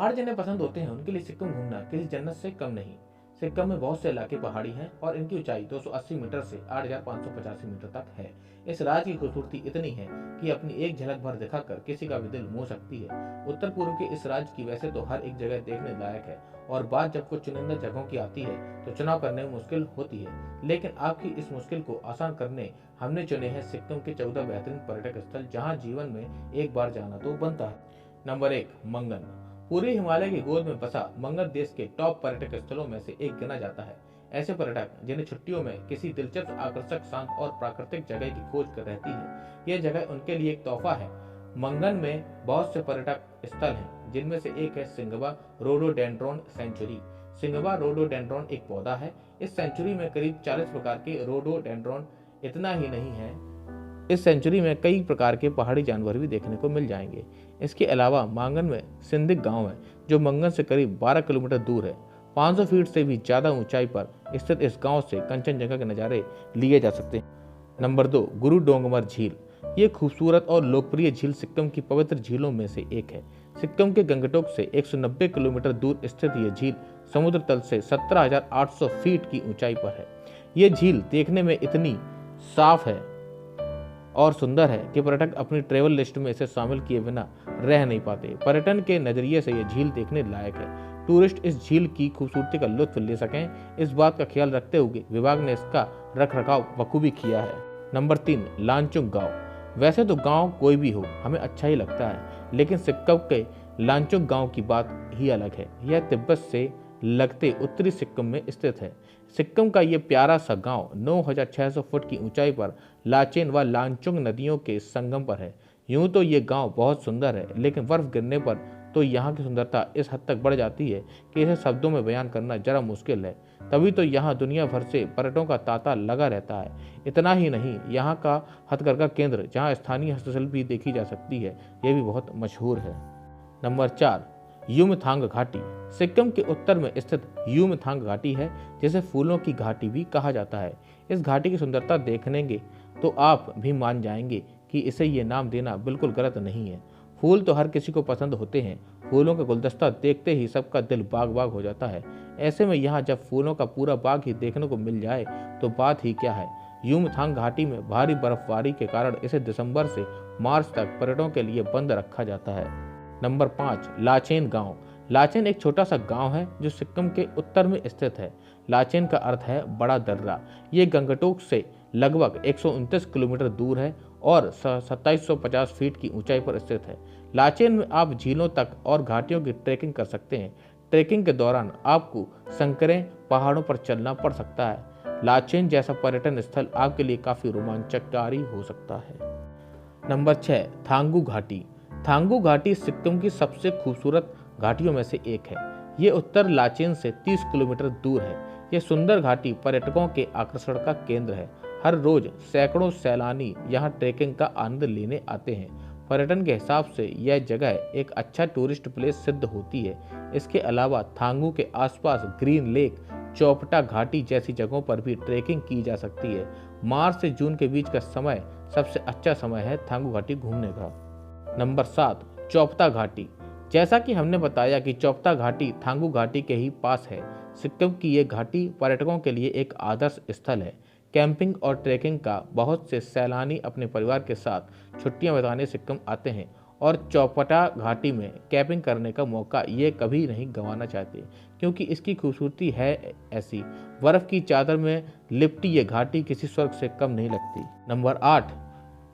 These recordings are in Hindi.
पहाड़ जिन्हें पसंद होते हैं उनके लिए सिक्किम घूमना किसी जन्नत से कम नहीं। सिक्किम में बहुत से इलाके पहाड़ी हैं और इनकी ऊंचाई 280 मीटर से 8,585 मीटर तक है। इस राज्य की खूबसूरती इतनी है कि अपनी एक झलक भर दिखाकर किसी का भी दिल मोह सकती है। उत्तर पूर्व के इस राज्य की वैसे तो हर एक जगह देखने लायक है और बात जब कुछ चुनिंदा जगहों की आती है तो चुनाव करने में मुश्किल होती है, लेकिन आपकी इस मुश्किल को आसान करने हमने चुने हैं सिक्किम के 14 बेहतरीन पर्यटक स्थल जहाँ जीवन में एक बार जाना तो बनता है। नंबर 1, मंगन। पूरे हिमालय की गोद में बसा मंगन देश के टॉप पर्यटक स्थलों में से एक गिना जाता है। ऐसे पर्यटक जिन्हें छुट्टियों में किसी दिलचस्प, आकर्षक, शांत और प्राकृतिक जगह की खोज कर रहती है, यह जगह उनके लिए एक तोहफा है। मंगन में बहुत से पर्यटक स्थल हैं, जिनमें से एक है सिंगबा रोडोडेंड्रॉन सेंचुरी। सिंगबा रोडोडेंड्रॉन एक पौधा है। इस सेंचुरी में करीब 40 प्रकार के रोडोडेंड्रॉन। इतना ही नहीं है, इस सेंचुरी में कई प्रकार के पहाड़ी जानवर भी देखने को मिल जाएंगे। इसके अलावा मंगन में सिंधिक गांव है, जो मंगन से करीब 12 किलोमीटर दूर है। 500 फीट से भी ज्यादा ऊंचाई पर स्थित इस गांव से कंचनजंगा के नज़ारे लिए जा सकते हैं। नंबर 2, गुरु डोंगमर झील। ये खूबसूरत और लोकप्रिय झील सिक्किम की पवित्र झीलों में से एक है। सिक्किम के गंगटोक से 190 किलोमीटर दूर स्थित यह झील समुद्र तल से 17,800 फीट की ऊंचाई पर है। ये झील देखने में इतनी साफ है और सुंदर है कि पर्यटक अपनी ट्रेवल लिस्ट में इसे शामिल किए बिना रह नहीं पाते। पर्यटन के नजरिए से यह झील देखने लायक है। टूरिस्ट इस झील की खूबसूरती का लुत्फ ले सकें, इस बात का ख्याल रखते हुए विभाग ने इसका रखरखाव बखूबी किया है। नंबर 3, लांचुंग गांव। वैसे तो गांव कोई भी हो हमें अच्छा ही लगता है, लेकिन सिक्किम के लांचुंग गांव की बात ही अलग है। यह तिब्बत से लगते उत्तरी सिक्किम में स्थित है। सिक्किम का ये प्यारा सा गांव 9,600 फुट की ऊंचाई पर लाचेन व लांचुंग नदियों के संगम पर है। यूं तो ये गांव बहुत सुंदर है, लेकिन बर्फ गिरने पर तो यहाँ की सुंदरता इस हद तक बढ़ जाती है कि इसे शब्दों में बयान करना जरा मुश्किल है। तभी तो यहाँ दुनिया भर से पर्यटकों का तांता लगा रहता है। इतना ही नहीं, यहाँ का हथकरघा केंद्र जहाँ स्थानीय हस्तशिल्प भी देखी जा सकती है, यह भी बहुत मशहूर है। नंबर 4, युमथांग घाटी। सिक्किम के उत्तर में स्थित युमथांग घाटी है, जिसे फूलों की घाटी भी कहा जाता है। इस घाटी की सुंदरता देखनेंगे तो आप भी मान जाएंगे कि इसे ये नाम देना बिल्कुल गलत नहीं है। फूल तो हर किसी को पसंद होते हैं। फूलों का गुलदस्ता देखते ही सबका दिल बाग बाग हो जाता है। ऐसे में यहाँ जब फूलों का पूरा बाग ही देखने को मिल जाए तो बात ही क्या है। युमथांग घाटी में भारी बर्फबारी के कारण इसे दिसंबर से मार्च तक पर्यटकों के लिए बंद रखा जाता है। नंबर 5, लाचेन गांव। लाचेन एक छोटा सा गांव है जो सिक्किम के उत्तर में स्थित है। लाचेन का अर्थ है बड़ा दर्रा। ये गंगटोक से लगभग 129 किलोमीटर दूर है और 2750 फीट की ऊंचाई पर स्थित है। लाचेन में आप झीलों तक और घाटियों की ट्रैकिंग कर सकते हैं। ट्रैकिंग के दौरान आपको संकरे पहाड़ों पर चलना पड़ सकता है। लाचेन जैसा पर्यटन स्थल आपके लिए काफी रोमांचकारी हो सकता है। नंबर 6, थांगू घाटी। थांगू घाटी सिक्किम की सबसे खूबसूरत घाटियों में से एक है। ये उत्तर लाचेन से 30 किलोमीटर दूर है। यह सुंदर घाटी पर्यटकों के आकर्षण का केंद्र है। हर रोज सैकड़ों सैलानी यहाँ ट्रेकिंग का आनंद लेने आते हैं। पर्यटन के हिसाब से यह जगह एक अच्छा टूरिस्ट प्लेस सिद्ध होती है। इसके अलावा थांगू के आसपास ग्रीन लेक, चौपटा घाटी जैसी जगहों पर भी ट्रेकिंग की जा सकती है। मार्च से जून के बीच का समय सबसे अच्छा समय है थांगू घाटी घूमने का। नंबर 7, चौपटा घाटी। जैसा कि हमने बताया कि चौपटा घाटी थांगू घाटी के ही पास है। सिक्किम की ये घाटी पर्यटकों के लिए एक आदर्श स्थल है। कैंपिंग और ट्रैकिंग का बहुत से सैलानी अपने परिवार के साथ छुट्टियां बिताने सिक्किम आते हैं और चौपटा घाटी में कैंपिंग करने का मौका ये कभी नहीं गंवाना चाहते, क्योंकि इसकी खूबसूरती है ऐसी। बर्फ की चादर में लिपटी ये घाटी किसी स्वर्ग से कम नहीं लगती। नंबर 8,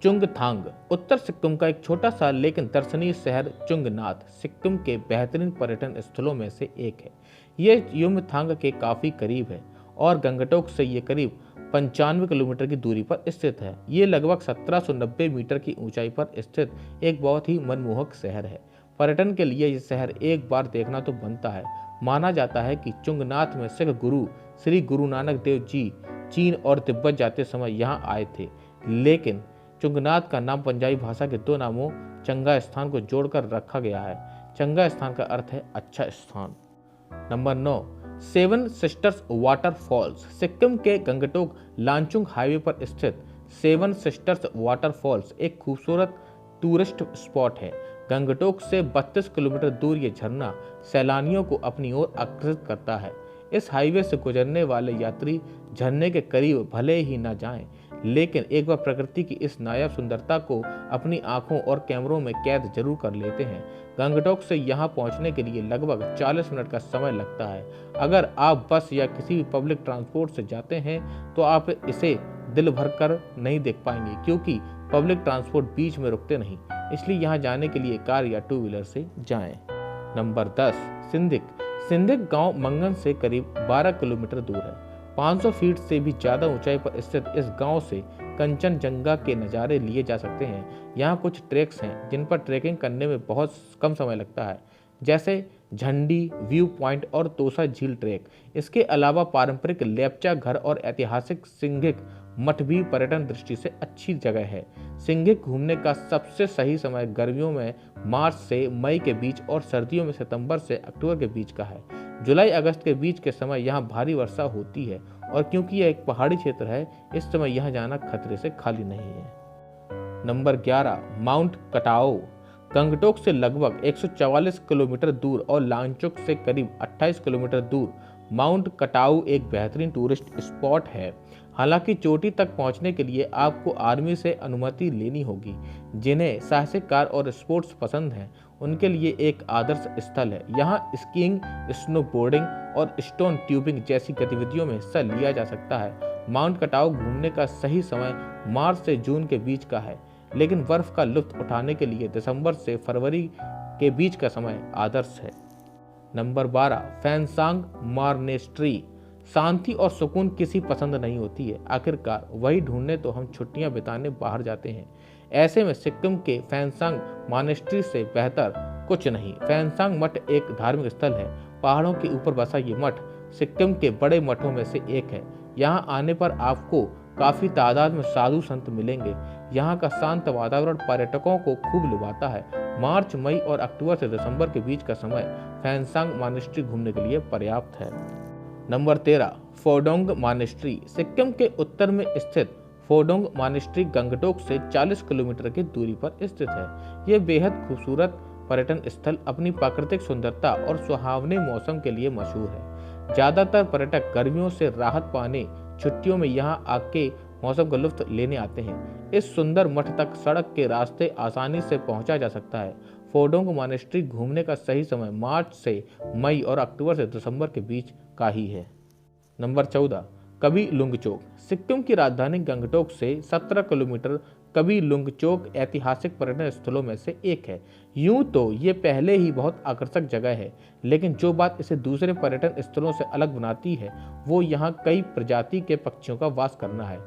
चुंगथांग। उत्तर सिक्किम का एक छोटा सा लेकिन दर्शनीय शहर चुंगनाथ सिक्किम के बेहतरीन पर्यटन स्थलों में से एक है। ये युमथांग के काफी करीब है और गंगटोक से ये करीब 95 किलोमीटर की दूरी पर स्थित है। ये लगभग 1790 मीटर की ऊंचाई पर स्थित एक बहुत ही मनमोहक शहर है। पर्यटन के लिए यह शहर एक बार देखना तो बनता है। माना जाता है कि चुंगनाथ में सिख गुरु श्री गुरु नानक देव जी चीन और तिब्बत जाते समय यहाँ आए थे, लेकिन चुंगनाथ का नाम पंजाबी भाषा के दो नामों चंगा स्थान को जोड़कर रखा गया है। चंगा स्थान का अर्थ है अच्छा स्थान। Number 9, 7 sisters waterfalls. सिक्किम के गंगटोक लांचुंग हाईवे पर स्थित 7 सिस्टर्स वाटरफॉल्स एक खूबसूरत टूरिस्ट स्पॉट है। गंगटोक से 32 किलोमीटर दूर ये झरना सैलानियों को अपनी ओर आकर्षित करता है। इस हाईवे से गुजरने वाले यात्री झरने के करीब भले ही न जाएं, लेकिन एक बार प्रकृति की इस नायाब सुंदरता को अपनी आंखों और कैमरों में कैद जरूर कर लेते हैं। गंगटोक से यहाँ पहुँचने के लिए लगभग 40 मिनट का समय लगता है। अगर आप बस या किसी भी पब्लिक ट्रांसपोर्ट से जाते हैं तो आप इसे दिल भर कर नहीं देख पाएंगे, क्योंकि पब्लिक ट्रांसपोर्ट बीच में रुकते नहीं, इसलिए यहाँ जाने के लिए कार या 2 व्हीलर से जाएं। नंबर 10, सिंधिक। सिंधिक गांव मंगन से करीब 12 किलोमीटर दूर है। 500 फीट से भी ज्यादा ऊंचाई पर स्थित इस गांव से कंचनजंगा के नज़ारे लिए जा सकते हैं। यहाँ कुछ ट्रैक्स हैं जिन पर ट्रैकिंग करने में बहुत कम समय लगता है, जैसे झंडी व्यू पॉइंट और तोसा झील ट्रैक। इसके अलावा पारंपरिक लेप्चा घर और ऐतिहासिक सिंघिक मठ भी पर्यटन दृष्टि से अच्छी जगह है। सिंघिक घूमने का सबसे सही समय गर्मियों में मार्च से मई के बीच और सर्दियों में सितंबर से अक्टूबर के बीच का है। जुलाई अगस्त के बीच के समय यहाँ भारी वर्षा होती है, और क्योंकि यह एक पहाड़ी क्षेत्र है, इस समय यहाँ जाना खतरे से खाली नहीं है। नंबर 11, माउंट कटाओ। गंगटोक से लगभग 144 किलोमीटर दूर और लांगचुक से करीब 28 किलोमीटर दूर माउंट कटाऊ एक बेहतरीन टूरिस्ट स्पॉट है। हालांकि चोटी तक पहुंचने के लिए आपको आर्मी से अनुमति लेनी होगी। जिन्हें साहसिक कार और स्पोर्ट्स पसंद हैं, उनके लिए एक आदर्श स्थल है। यहाँ स्कीइंग, स्नोबोर्डिंग और स्टोन ट्यूबिंग जैसी गतिविधियों में हिस्सा लिया जा सकता है। माउंट कटाऊ घूमने का सही समय मार्च से जून के बीच का है, लेकिन बर्फ का लुत्फ उठाने के लिए दिसंबर से फरवरी के बीच का समय आदर्श है। Number 12, फैनसांग monastery. शांति और सुकून किसी पसंद नहीं होती है, आखिरकार वही ढूंढने तो हम छुट्टियां बिताने बाहर जाते हैं। ऐसे में सिक्किम के फैनसांग मॉनेस्ट्री से बेहतर कुछ नहीं। फैनसांग मठ एक धार्मिक स्थल है। पहाड़ों के ऊपर बसा ये मठ सिक्किम के बड़े मठों में से एक है। यहाँ आने पर आपको काफी तादाद में साधु संत मिलेंगे। यहाँ का शांत वातावरण पर्यटकों को खूब लुभाता है। मार्च, मई और अक्टूबर से दिसंबर के बीच का समय फैनसांग मॉनेस्ट्री घूमने के लिए पर्याप्त है। Number 13, Phodong monastery. सिक्किम के उत्तर में स्थित फोडोंग मॉनेस्ट्री गंगटोक से 40 किलोमीटर की दूरी पर स्थित है। यह बेहद खूबसूरत पर्यटन स्थल अपनी प्राकृतिक सुंदरता और सुहावने मौसम के लिए मशहूर है। ज्यादातर पर्यटक गर्मियों से राहत पाने छुट्टियों में यहाँ आके मौसम का लुत्फ लेने आते हैं। इस सुंदर मठ तक सड़क के रास्ते आसानी से पहुंचा जा सकता है। फोडोंग मॉनेस्ट्री घूमने का सही समय मार्च से मई और अक्टूबर से दिसंबर के बीच का ही है। नंबर 14, कबी लुंगचोक। सिक्किम की राजधानी गंगटोक से 17 किलोमीटर कबी लुंगचोक ऐतिहासिक पर्यटन स्थलों में से एक है। यूं तो ये पहले ही बहुत आकर्षक जगह है, लेकिन जो बात इसे दूसरे पर्यटन स्थलों से अलग बनाती है वो यहाँ कई प्रजाति के पक्षियों का वास करना है।